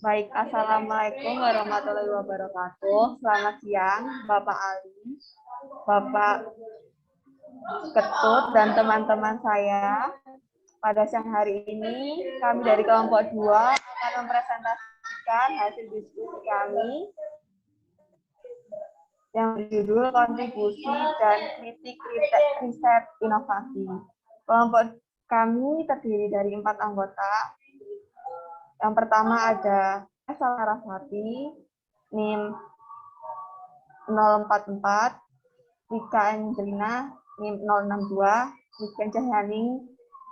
Baik, Assalamualaikum warahmatullahi wabarakatuh. Selamat siang, Bapak Ali, Bapak Ketut, dan teman-teman saya. Pada siang hari ini, kami dari kelompok 2 akan mempresentasikan hasil diskusi kami yang berjudul kontribusi dan kritik riset inovasi. Kelompok kami terdiri dari 4 anggota. Yang pertama ada Saraswati, NIM 044, Rika Angelina, NIM 062, Rika Cahyani,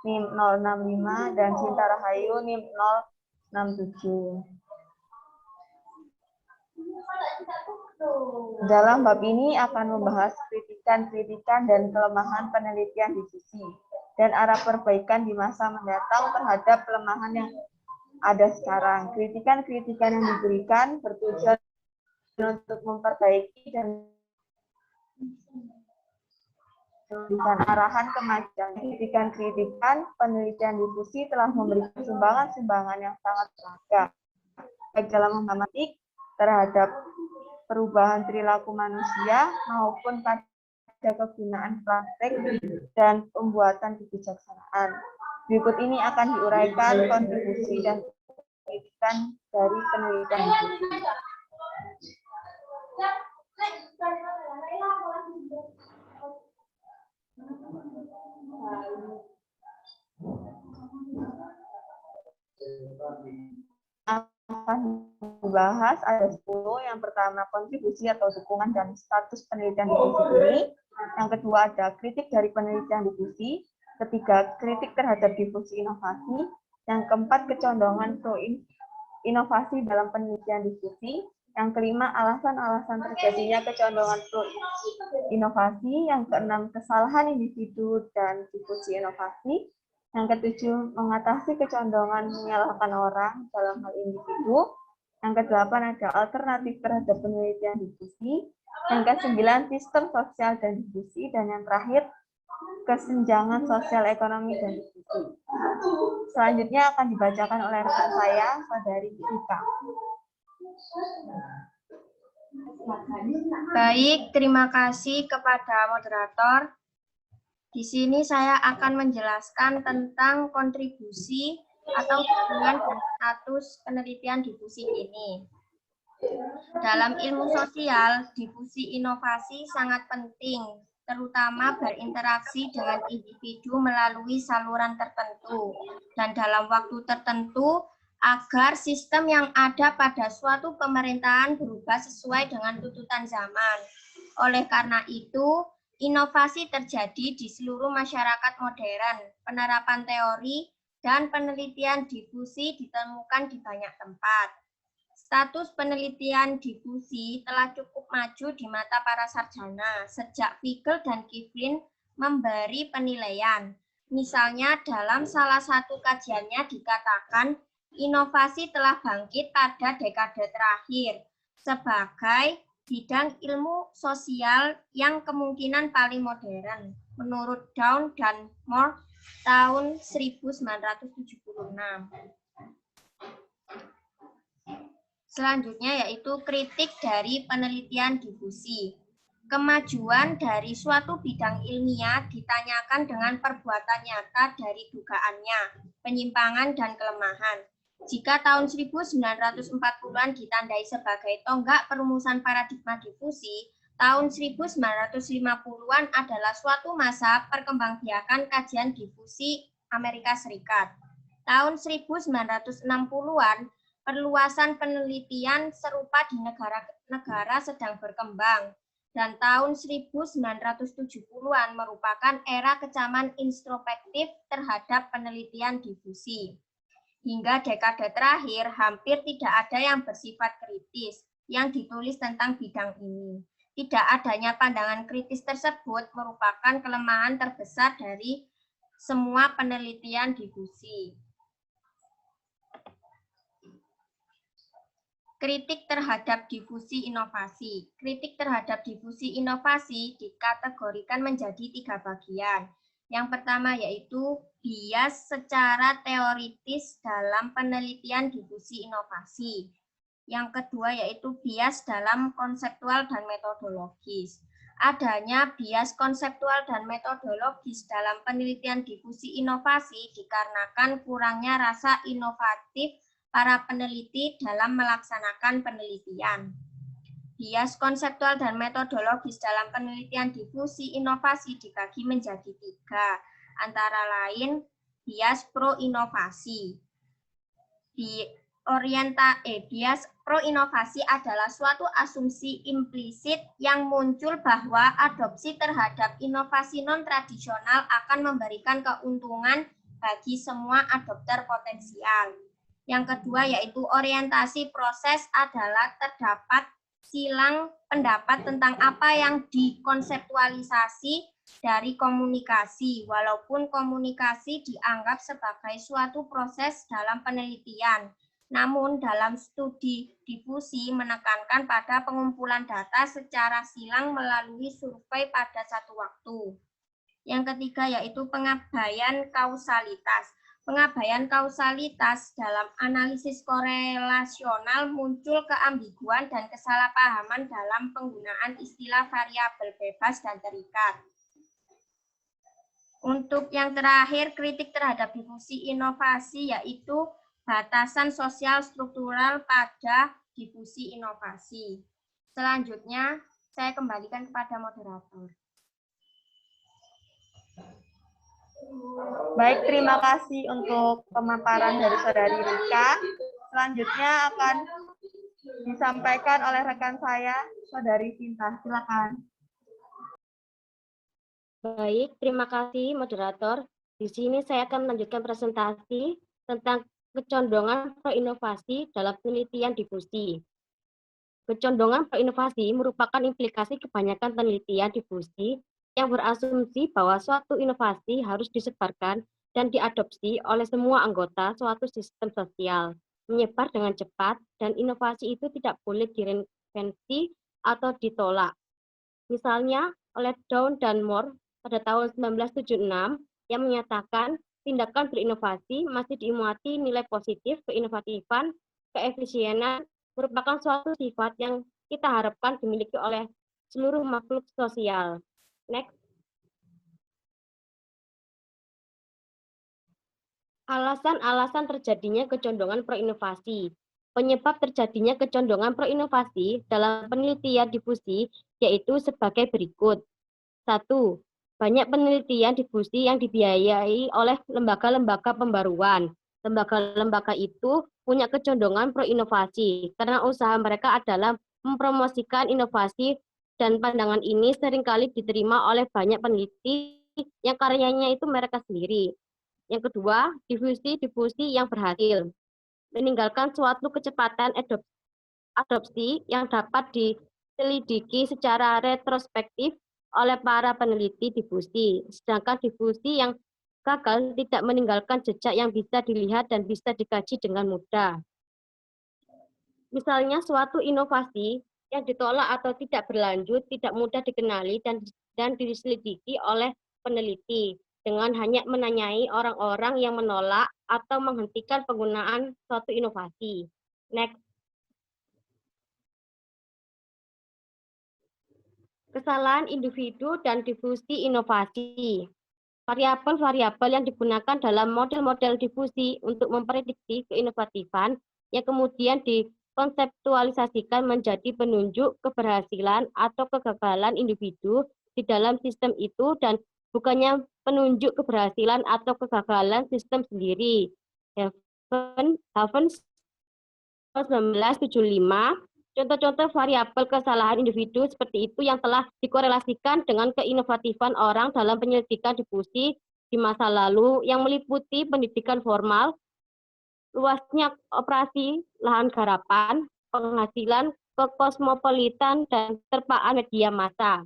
NIM 065, dan Cinta Rahayu, NIM 067. Dalam bab ini akan membahas kritikan-kritikan dan kelemahan penelitian diskusi dan arah perbaikan di masa mendatang terhadap kelemahan yang ada sekarang. Kritikan-kritikan yang diberikan bertujuan untuk memperbaiki dan memberikan arahan kemajuan. Kritikan-kritikan penelitian diskusi telah memberikan sumbangan-sumbangan yang sangat berharga, baik dalam memahami terhadap perubahan perilaku manusia maupun pada kegunaan praktek dan pembuatan kebijaksanaan. Berikut ini akan diuraikan kontribusi dan kritikan dari penelitian diskusi. Akan dibahas ada 10. Yang pertama, kontribusi atau dukungan dan status penelitian diskusi ini. Yang kedua, ada kritik dari penelitian diskusi. Ketiga, kritik terhadap difusi inovasi. Yang keempat, kecondongan pro inovasi dalam penelitian diskusi. Yang kelima, alasan-alasan terjadinya kecondongan pro inovasi. Yang keenam, kesalahan individu dan difusi inovasi. Yang ketujuh, mengatasi kecondongan menyalahkan orang dalam hal individu. Yang kedelapan, ada alternatif terhadap penelitian diskusi. Yang kesembilan, sistem sosial dan diskusi. Dan yang terakhir, kesenjangan sosial ekonomi dan diskusi. Selanjutnya akan dibacakan oleh rekan saya, Saudari Rika. Baik, terima kasih kepada moderator. Di sini saya akan menjelaskan tentang kontribusi atau dukungan dan status penelitian difusi ini. Dalam ilmu sosial, difusi inovasi sangat penting, terutama berinteraksi dengan individu melalui saluran tertentu dan dalam waktu tertentu agar sistem yang ada pada suatu pemerintahan berubah sesuai dengan tuntutan zaman. Oleh karena itu, inovasi terjadi di seluruh masyarakat modern. Penerapan teori dan penelitian difusi ditemukan di banyak tempat. Status penelitian difusi telah cukup maju di mata para sarjana sejak Figel dan Kivlin memberi penilaian. Misalnya dalam salah satu kajiannya dikatakan inovasi telah bangkit pada dekade terakhir sebagai bidang ilmu sosial yang kemungkinan paling modern, menurut Down dan Moore tahun 1976. Selanjutnya yaitu kritik dari penelitian difusi. Kemajuan dari suatu bidang ilmiah ditanyakan dengan perbuatan nyata dari dugaannya, penyimpangan dan kelemahan. Jika tahun 1940-an ditandai sebagai tonggak perumusan paradigma difusi, tahun 1950-an adalah suatu masa perkembangbiakan kajian difusi Amerika Serikat. Tahun 1960-an, perluasan penelitian serupa di negara-negara sedang berkembang. Dan tahun 1970-an merupakan era kecaman introspektif terhadap penelitian difusi. Hingga dekade terakhir, hampir tidak ada yang bersifat kritis yang ditulis tentang bidang ini. Tidak adanya pandangan kritis tersebut merupakan kelemahan terbesar dari semua penelitian difusi. Kritik terhadap difusi inovasi. Kritik terhadap difusi inovasi dikategorikan menjadi 3 bagian, Yang pertama yaitu bias secara teoritis dalam penelitian difusi inovasi. Yang kedua yaitu bias dalam konseptual dan metodologis. Adanya bias konseptual dan metodologis dalam penelitian difusi inovasi dikarenakan kurangnya rasa inovatif para peneliti dalam melaksanakan penelitian. Bias konseptual dan metodologis dalam penelitian difusi inovasi dibagi menjadi 3, antara lain bias pro-inovasi. Bias pro-inovasi adalah suatu asumsi implisit yang muncul bahwa adopsi terhadap inovasi non-tradisional akan memberikan keuntungan bagi semua adopter potensial. Yang kedua yaitu orientasi proses adalah terdapat silang pendapat tentang apa yang dikonseptualisasi dari komunikasi, walaupun komunikasi dianggap sebagai suatu proses dalam penelitian. Namun dalam studi difusi menekankan pada pengumpulan data secara silang melalui survei pada satu waktu. Yang ketiga yaitu pengabaian kausalitas. Pengabaian kausalitas dalam analisis korelasional muncul keambiguan dan kesalahpahaman dalam penggunaan istilah variabel bebas dan terikat. Untuk yang terakhir, kritik terhadap difusi inovasi yaitu batasan sosial struktural pada difusi inovasi. Selanjutnya, saya kembalikan kepada moderator. Baik, terima kasih untuk pemaparan dari Saudari Rika. Selanjutnya akan disampaikan oleh rekan saya, Saudari Sinta. Silakan. Baik, terima kasih moderator. Di sini saya akan melanjutkan presentasi tentang kecondongan pro-inovasi dalam penelitian difusi. Kecondongan pro-inovasi merupakan implikasi kebanyakan penelitian difusi yang berasumsi bahwa suatu inovasi harus disebarkan dan diadopsi oleh semua anggota suatu sistem sosial, menyebar dengan cepat, dan inovasi itu tidak boleh direinvensi atau ditolak. Misalnya, oleh Down dan Moore pada tahun 1976 yang menyatakan tindakan berinovasi masih dimuati nilai positif, keinovativan, keefisienan, merupakan suatu sifat yang kita harapkan dimiliki oleh seluruh makhluk sosial. Next. Alasan-alasan terjadinya kecondongan pro-inovasi. Penyebab terjadinya kecondongan pro-inovasi dalam penelitian difusi yaitu sebagai berikut. 1. Banyak penelitian difusi yang dibiayai oleh lembaga-lembaga pembaruan. Lembaga-lembaga itu punya kecondongan pro-inovasi karena usaha mereka adalah mempromosikan inovasi, dan pandangan ini seringkali diterima oleh banyak peneliti yang karyanya itu mereka sendiri. Yang kedua, difusi yang berhasil meninggalkan suatu kecepatan adopsi yang dapat diselidiki secara retrospektif oleh para peneliti difusi. Sedangkan difusi yang gagal tidak meninggalkan jejak yang bisa dilihat dan bisa dikaji dengan mudah. Misalnya suatu inovasi yang ditolak atau tidak berlanjut tidak mudah dikenali dan diselidiki oleh peneliti dengan hanya menanyai orang-orang yang menolak atau menghentikan penggunaan suatu inovasi. Next. Kesalahan individu dan difusi inovasi. Variabel-variabel yang digunakan dalam model-model difusi untuk memprediksi keinovatifan yang kemudian dikonseptualisasikan menjadi penunjuk keberhasilan atau kegagalan individu di dalam sistem itu dan bukannya penunjuk keberhasilan atau kegagalan sistem sendiri. Havens 1975. Contoh-contoh variabel kesalahan individu seperti itu yang telah dikorelasikan dengan keinovatifan orang dalam penyelidikan difusi di masa lalu yang meliputi pendidikan formal, luasnya operasi lahan garapan, penghasilan kekosmopolitan, dan terpaan media massa.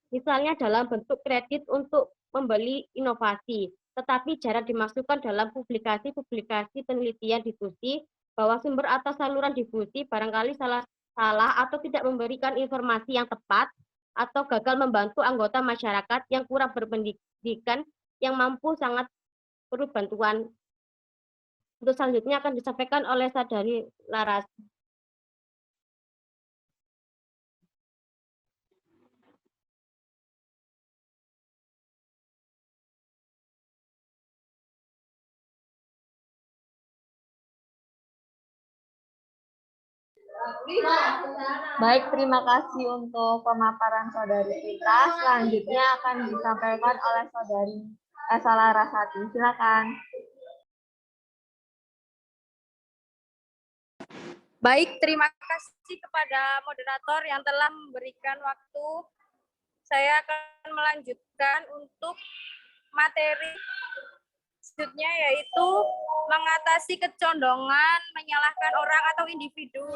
Misalnya dalam bentuk kredit untuk membeli inovasi, tetapi jarang dimasukkan dalam publikasi-publikasi penelitian difusi bahwa sumber atau saluran difusi barangkali salah atau tidak memberikan informasi yang tepat atau gagal membantu anggota masyarakat yang kurang berpendidikan yang mampu sangat perlu bantuan. Untuk selanjutnya akan disampaikan oleh Saudari Laras. Baik, terima kasih untuk pemaparan Saudari Vita. Selanjutnya akan disampaikan oleh Saudari Esa Larasati. Silakan. Baik, terima kasih kepada moderator yang telah memberikan waktu. Saya akan melanjutkan untuk materi selanjutnya, yaitu mengatasi kecondongan menyalahkan orang atau individu.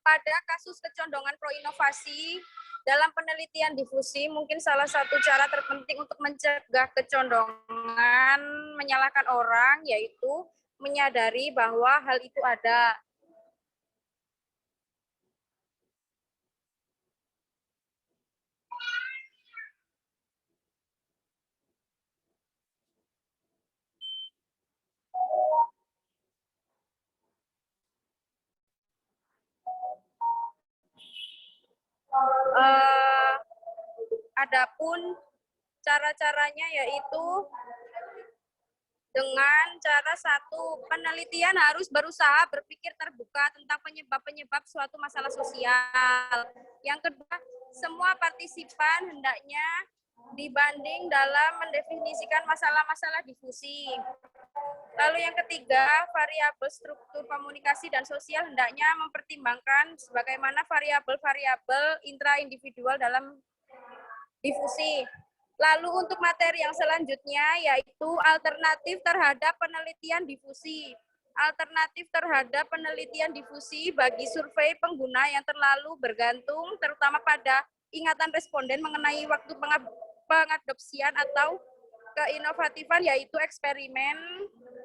Pada kasus kecondongan pro-inovasi, dalam penelitian difusi, mungkin salah satu cara terpenting untuk mencegah kecondongan menyalahkan orang, yaitu menyadari bahwa hal itu ada. Adapun cara-caranya yaitu dengan cara satu, penelitian harus berusaha berpikir terbuka tentang penyebab-penyebab suatu masalah sosial. Yang kedua, semua partisipan hendaknya dibanding dalam mendefinisikan masalah-masalah difusi. Lalu yang ketiga, variabel struktur komunikasi dan sosial hendaknya mempertimbangkan sebagaimana variabel-variabel intra-individual dalam difusi. Lalu untuk materi yang selanjutnya yaitu alternatif terhadap penelitian difusi. Alternatif terhadap penelitian difusi bagi survei pengguna yang terlalu bergantung terutama pada ingatan responden mengenai waktu pengadopsian atau keinovatifan, yaitu eksperimen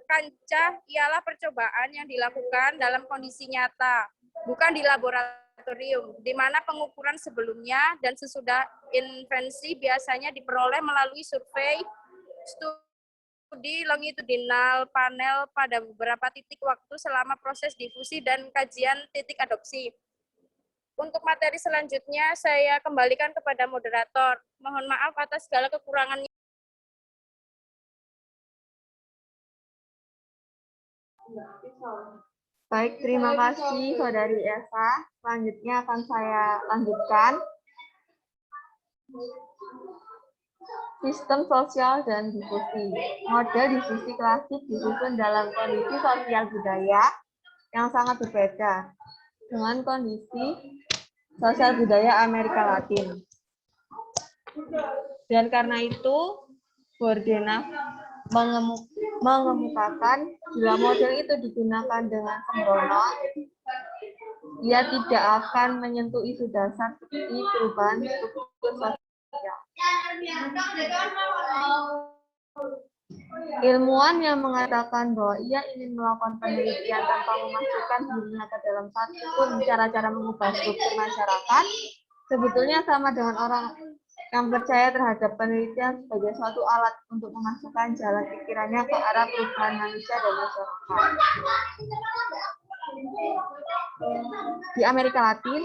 kancah ialah percobaan yang dilakukan dalam kondisi nyata, bukan di laboratorium, di mana pengukuran sebelumnya dan sesudah invensi biasanya diperoleh melalui survei studi longitudinal panel pada beberapa titik waktu selama proses difusi dan kajian titik adopsi. Untuk materi selanjutnya saya kembalikan kepada moderator. Mohon maaf atas segala kekurangannya. Baik, terima kasih Saudari Esa. Selanjutnya akan saya lanjutkan. Sistem sosial dan difusi. Model difusi klasik disusun dalam kondisi sosial budaya yang sangat berbeda dengan kondisi sosial budaya Amerika Latin. Dan karena itu, Bordenave mengemukakan bila model itu digunakan dengan sembrono, ia tidak akan menyentuh isu dasar seperti perubahan struktur sosial. Ilmuwan yang mengatakan bahwa ia ingin melakukan penelitian tanpa memasukkan dirinya ke dalam satu pun cara-cara mengubah struktur masyarakat, sebetulnya sama dengan orang yang percaya terhadap penelitian sebagai suatu alat untuk memasukkan jalan pikirannya ke arah perubahan manusia dan masyarakat. Di Amerika Latin,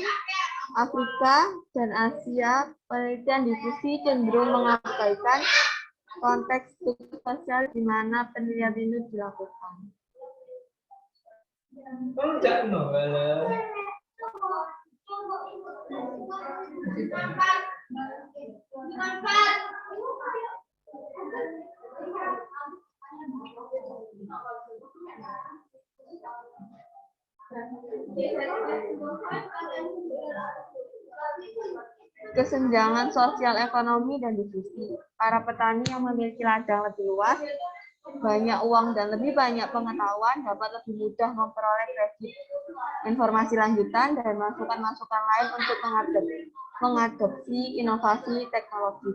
Afrika, dan Asia, penelitian difusi cenderung mengabaikan konteks struktur sosial di mana penelitian itu dilakukan. Kesenjangan sosial ekonomi dan difusi. Para petani yang memiliki ladang lebih luas, banyak uang dan lebih banyak pengetahuan dapat lebih mudah memperoleh kredit, informasi lanjutan, dan masukan-masukan lain untuk mengadopsi inovasi teknologi.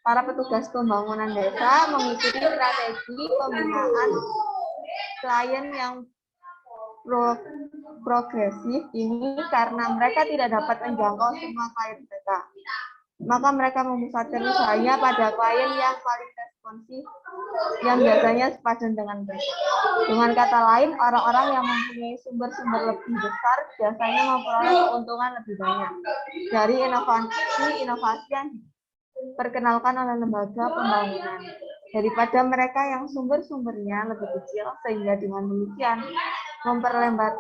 Para petugas pembangunan desa mengikuti strategi pembinaan klien yang progresif ini karena mereka tidak dapat menjangkau semua klien mereka. Maka mereka memusatkan usahanya pada klien yang paling responsif, yang biasanya sepadan dengan mereka. Dengan kata lain, orang-orang yang mempunyai sumber-sumber lebih besar biasanya memperoleh keuntungan lebih banyak dari inovasi yang diperkenalkan oleh lembaga pembangunan daripada mereka yang sumber-sumbernya lebih kecil, sehingga dengan demikian memperlebar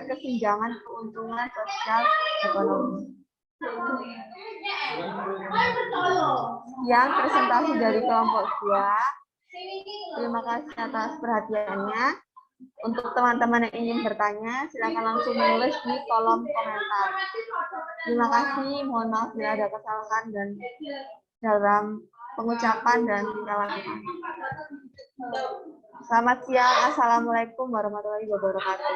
kesenjangan keuntungan sosial ekonomi. Yang presentasi dari kelompok 2. Terima kasih atas perhatiannya. Untuk teman-teman yang ingin bertanya, silakan langsung menulis di kolom komentar. Terima kasih. Mohon maaf bila ada kesalahan dan dalam pengucapan dan tingkah laku. Selamat siang. Assalamualaikum warahmatullahi wabarakatuh.